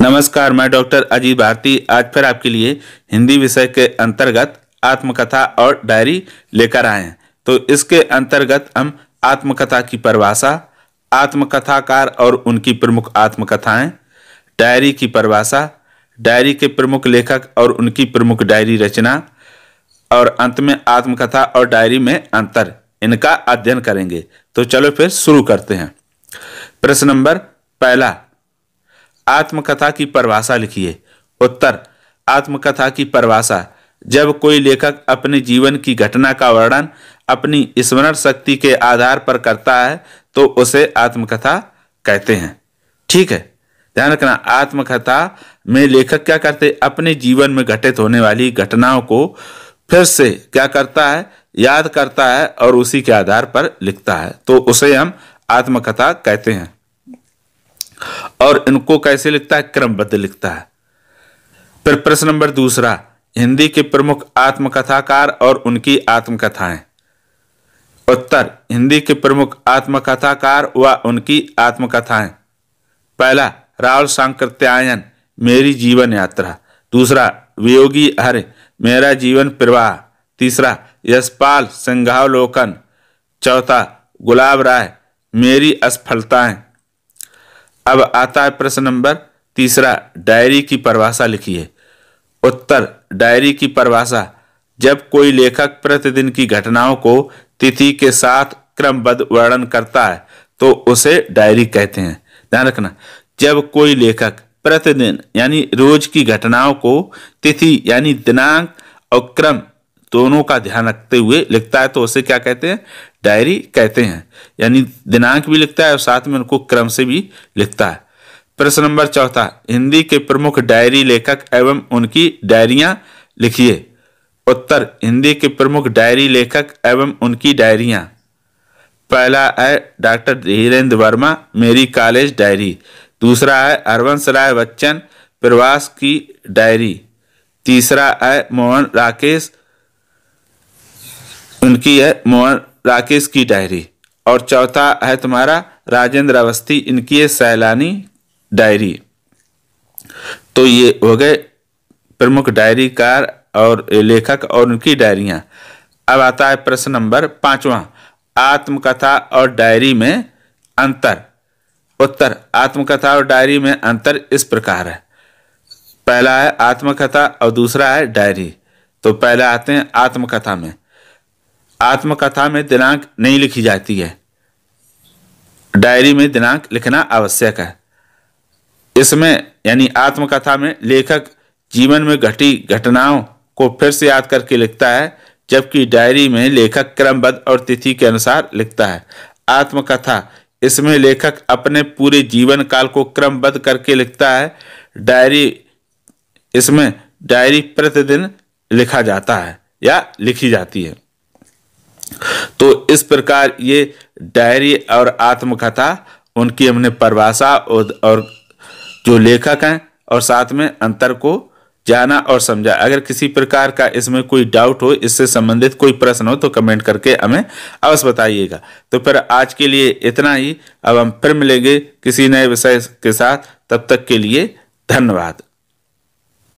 नमस्कार, मैं डॉक्टर अजीत भारती आज फिर आपके लिए हिंदी विषय के अंतर्गत आत्मकथा और डायरी लेकर आए हैं। तो इसके अंतर्गत हम आत्मकथा की परिभाषा, आत्मकथाकार और उनकी प्रमुख आत्मकथाएं, डायरी की परिभाषा, डायरी के प्रमुख लेखक और उनकी प्रमुख डायरी रचना और अंत में आत्मकथा और डायरी में अंतर, इनका अध्ययन करेंगे। तो चलो फिर शुरू करते हैं। प्रश्न नंबर पहला, आत्मकथा की परिभाषा लिखिए। उत्तर, आत्मकथा की परिभाषा, जब कोई लेखक अपने जीवन की घटना का वर्णन अपनी स्मरण शक्ति के आधार पर करता है तो उसे आत्मकथा कहते हैं। ठीक है, ध्यान रखना, आत्मकथा में लेखक क्या करते, अपने जीवन में घटित होने वाली घटनाओं को फिर से क्या करता है, याद करता है और उसी के आधार पर लिखता है, तो उसे हम आत्मकथा कहते हैं। और इनको कैसे लिखता है, क्रमबद्ध लिखता है। फिर प्रश्न नंबर दूसरा, हिंदी के प्रमुख आत्मकथाकार और उनकी आत्मकथाएं। उत्तर, हिंदी के प्रमुख आत्मकथाकार व उनकी आत्मकथाएं। पहला, राहुल सांकृत्यायन, मेरी जीवन यात्रा। दूसरा, वियोगी हर, मेरा जीवन प्रवाह। तीसरा, यशपाल सिंहावलोकन। चौथा, गुलाब राय, मेरी असफलताएं। अब आता है प्रश्न नंबर तीसरा, डायरी की परिभाषा लिखिए। उत्तर, डायरी की परिभाषा, जब कोई लेखक प्रतिदिन की घटनाओं को तिथि के साथ क्रमबद्ध वर्णन करता है तो उसे डायरी कहते हैं। ध्यान रखना, जब कोई लेखक प्रतिदिन यानी रोज की घटनाओं को तिथि यानी दिनांक और क्रम दोनों का ध्यान रखते हुए लिखता है तो उसे क्या कहते हैं, डायरी कहते हैं। यानी दिनांक भी लिखता है और साथ में उनको क्रम से भी लिखता है। प्रश्न नंबर चौथा, हिंदी के प्रमुख डायरी लेखक एवं उनकी डायरियां लिखिए। उत्तर, हिंदी के प्रमुख डायरी लेखक एवं उनकी डायरियां। पहला है डॉक्टर धीरेन्द्र वर्मा, मेरी कॉलेज डायरी। दूसरा है हरवंश राय बच्चन, प्रवास की डायरी। तीसरा है मोहन राकेश, उनकी है मोहन राकेश की डायरी। और चौथा है तुम्हारा राजेंद्र अवस्थी, इनकी है सैलानी डायरी। तो ये हो गए प्रमुख डायरीकार और लेखक और उनकी डायरियां। अब आता है प्रश्न नंबर पांचवा, आत्मकथा और डायरी में अंतर। उत्तर, आत्मकथा और डायरी में अंतर इस प्रकार है। पहला है आत्मकथा और दूसरा है डायरी। तो पहले आते हैं आत्मकथा में। आत्मकथा में दिनांक नहीं लिखी जाती है, डायरी में दिनांक लिखना आवश्यक है। इसमें यानी आत्मकथा में लेखक जीवन में घटी घटनाओं को फिर से याद करके लिखता है, जबकि डायरी में लेखक क्रमबद्ध और तिथि के अनुसार लिखता है। आत्मकथा, इसमें लेखक अपने पूरे जीवन काल को क्रमबद्ध करके लिखता है। डायरी, इसमें डायरी प्रतिदिन लिखा जाता है या लिखी जाती है। तो इस प्रकार ये डायरी और आत्मकथा, उनकी हमने परिभाषा और जो लेखक हैं और साथ में अंतर को जाना और समझा। अगर किसी प्रकार का इसमें कोई डाउट हो, इससे संबंधित कोई प्रश्न हो तो कमेंट करके हमें अवश्य बताइएगा। तो फिर आज के लिए इतना ही। अब हम फिर मिलेंगे किसी नए विषय के साथ, तब तक के लिए धन्यवाद।